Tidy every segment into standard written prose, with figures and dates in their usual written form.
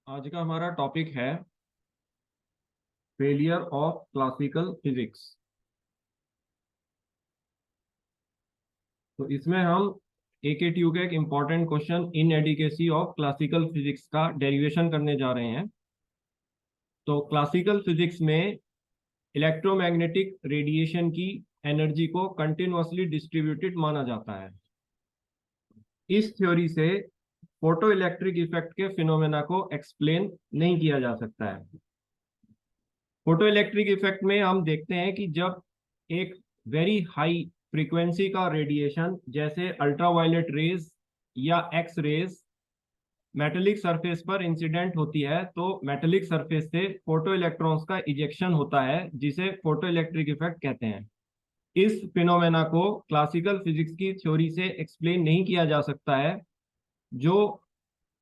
आज का हमारा टॉपिक है फेलियर ऑफ क्लासिकल फिजिक्स। तो इसमें हम AKTU का एक important question in adequacy of classical physics का डेरिवेशन करने जा रहे हैं। तो क्लासिकल फिजिक्स में इलेक्ट्रोमैग्नेटिक रेडिएशन की एनर्जी को कंटिन्यूअसली डिस्ट्रीब्यूटेड माना जाता है। इस थ्योरी से फोटो इलेक्ट्रिक इफेक्ट के फिनोमेना को एक्सप्लेन नहीं किया जा सकता है। फोटो इलेक्ट्रिक इफेक्ट में हम देखते हैं कि जब एक वेरी हाई फ्रीक्वेंसी का रेडिएशन जैसे अल्ट्रावायलेट रेज या एक्स रेज मेटेलिक सरफेस पर इंसिडेंट होती है तो मेटेलिक सरफेस से फोटो इलेक्ट्रॉन्स का इजेक्शन होता है जिसे फोटो इलेक्ट्रिक इफेक्ट कहते हैं। इस फिनोमेना को क्लासिकल फिजिक्स की थ्योरी से एक्सप्लेन नहीं किया जा सकता है जो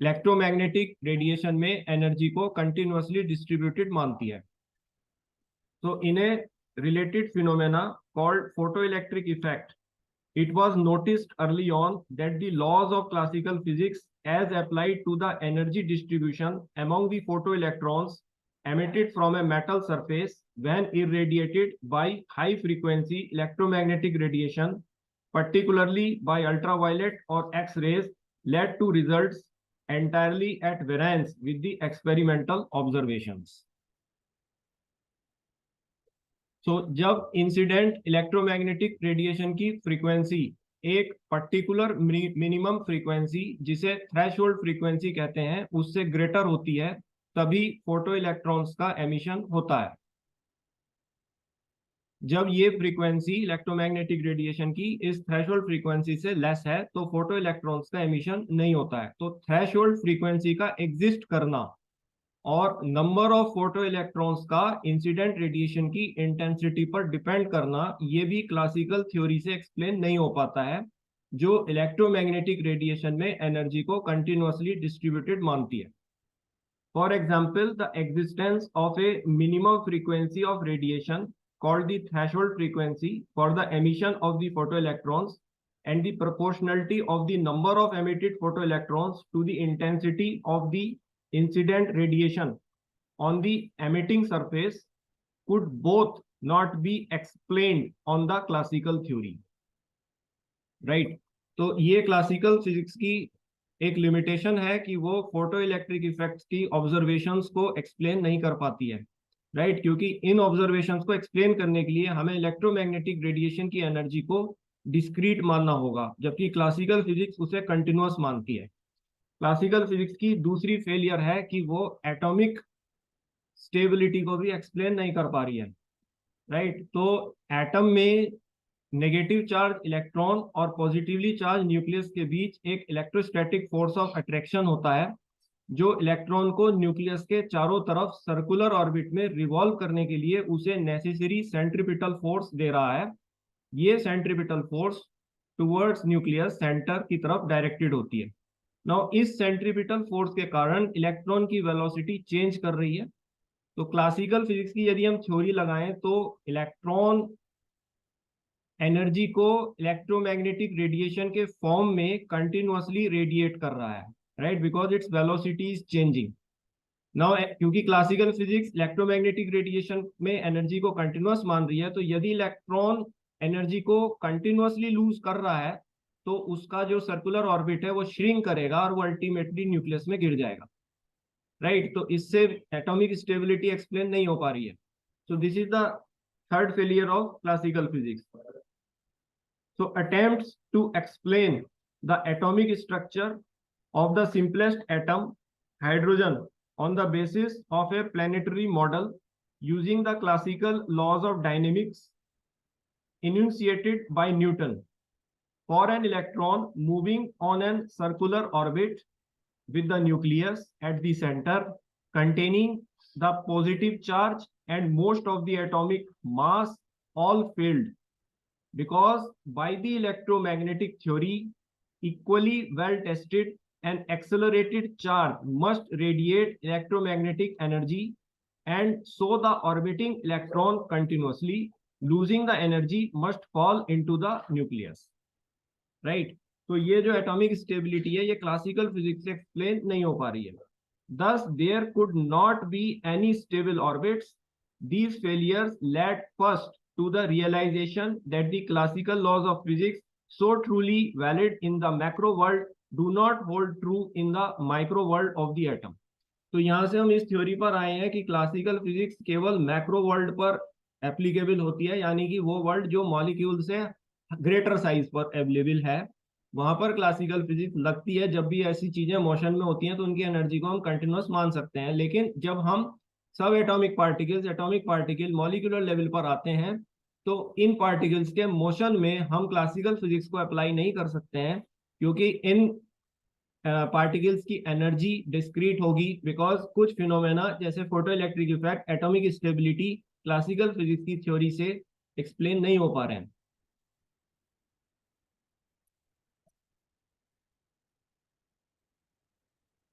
इलेक्ट्रोमैग्नेटिक रेडिएशन में एनर्जी को कंटिन्यूअसली डिस्ट्रीब्यूटेड मानती है। So in a related phenomena called photoelectric effect, it was noticed early on that the laws of classical physics as applied to the energy distribution among the photoelectrons emitted from a metal surface when irradiated by high frequency electromagnetic radiation, particularly by ultraviolet or X-rays, led to results entirely at variance with the experimental observations. जब incident electromagnetic radiation की frequency एक particular minimum frequency जिसे threshold frequency कहते हैं उससे greater होती है तभी फोटो इलेक्ट्रॉन्स का एमिशन होता है। जब ये फ्रीक्वेंसी इलेक्ट्रोमैग्नेटिक रेडिएशन की इस थ्रेशोल्ड फ्रीक्वेंसी से लेस है तो फोटो इलेक्ट्रॉन्स का एमिशन नहीं होता है। तो थ्रेशोल्ड फ्रीक्वेंसी का एग्जिस्ट करना और नंबर ऑफ फोटो इलेक्ट्रॉन्स का इंसिडेंट रेडिएशन की इंटेंसिटी पर डिपेंड करना ये भी क्लासिकल थ्योरी से एक्सप्लेन नहीं हो पाता है जो इलेक्ट्रोमैग्नेटिक रेडिएशन में एनर्जी को कंटिन्यूअसली डिस्ट्रीब्यूटेड मानती है। For example the existence of A minimum frequency of radiation called the threshold frequency for the emission of the photoelectrons and the proportionality of the number of emitted photoelectrons to the intensity of the incident radiation on the emitting surface could both not be explained on the classical theory, right? तो ये classical physics की एक limitation है कि वो photo electric effects की observations को explain नहीं कर पाती है, राइट? क्योंकि इन ऑब्जर्वेशंस को एक्सप्लेन करने के लिए हमें इलेक्ट्रोमैग्नेटिक रेडिएशन की एनर्जी को डिस्क्रीट मानना होगा जबकि क्लासिकल फिजिक्स उसे कंटिन्यूअस मानती है। क्लासिकल फिजिक्स की दूसरी फेलियर है कि वो एटॉमिक स्टेबिलिटी को भी एक्सप्लेन नहीं कर पा रही है, राइट? तो एटम में नेगेटिव चार्ज इलेक्ट्रॉन और पॉजिटिवली चार्ज न्यूक्लियस के बीच एक इलेक्ट्रोस्टैटिक फोर्स ऑफ अट्रैक्शन होता है जो इलेक्ट्रॉन को न्यूक्लियस के चारों तरफ सर्कुलर ऑर्बिट में रिवॉल्व करने के लिए उसे नेसेसरी सेंट्रीपिटल फोर्स दे रहा है। ये centripetal force towards nucleus centre की तरफ डायरेक्टेड होती है। नाउ इस सेंट्रीपिटल फोर्स के कारण इलेक्ट्रॉन की वेलोसिटी चेंज कर रही है। तो क्लासिकल फिजिक्स की यदि हम थ्योरी लगाएं तो इलेक्ट्रॉन एनर्जी को इलेक्ट्रोमैग्नेटिक रेडिएशन के फॉर्म में कंटिन्यूअसली रेडिएट कर रहा है, right? Because its velocity is changing. Now क्योंकि क्लासिकल फिजिक्स इलेक्ट्रोमैग्नेटिक रेडिएशन में एनर्जी को कंटिन्यूअस मान रही है तो यदि इलेक्ट्रॉन एनर्जी को कंटिन्यूअसली लूज कर रहा है तो उसका जो सर्कुलर ऑर्बिट है वो श्रिंक करेगा और वो अल्टीमेटली न्यूक्लियस में गिर जाएगा, राइट? तो इससे एटॉमिक स्टेबिलिटी एक्सप्लेन नहीं हो पा रही है। So this is the third failure of classical physics. So attempts to explain the atomic structure of the simplest atom, hydrogen, on the basis of a planetary model using the classical laws of dynamics enunciated by Newton for an electron moving on a circular orbit with the nucleus at the center containing the positive charge and most of the atomic mass all failed because by the electromagnetic theory equally well tested and accelerated charge must radiate electromagnetic energy and so the orbiting electron continuously losing the energy must fall into the nucleus, right? तो ये जो atomic stability है ये classical physics से explain नहीं हो पा रही है। Thus, there could not be any stable orbits. These failures led first to the realization that the classical laws of physics, so truly valid in the macro world, do not hold true in the micro world of the atom. तो यहाँ से हम इस theory पर आए हैं कि classical physics केवल मैक्रो वर्ल्ड पर एप्लीकेबल होती है, यानी कि वो वर्ल्ड जो मॉलिक्यूल से ग्रेटर साइज पर अवेलेबल है, वहां पर क्लासिकल फिजिक्स लगती है। जब भी ऐसी चीजें मोशन में होती हैं तो उनकी एनर्जी को हम कंटिन्यूस मान सकते हैं। लेकिन जब हम सब atomic particles, atomic particle, molecular level पर आते हैं तो इन पार्टिकल्स के मोशन में हम क्लासिकल फिजिक्स को अप्लाई नहीं कर सकते हैं, क्योंकि इन पार्टिकल्स की एनर्जी डिस्क्रीट होगी। बिकॉज कुछ फिनोमेना जैसे photo electric effect, atomic stability classical physics की थ्योरी से एक्सप्लेन नहीं हो पा रहे हैं।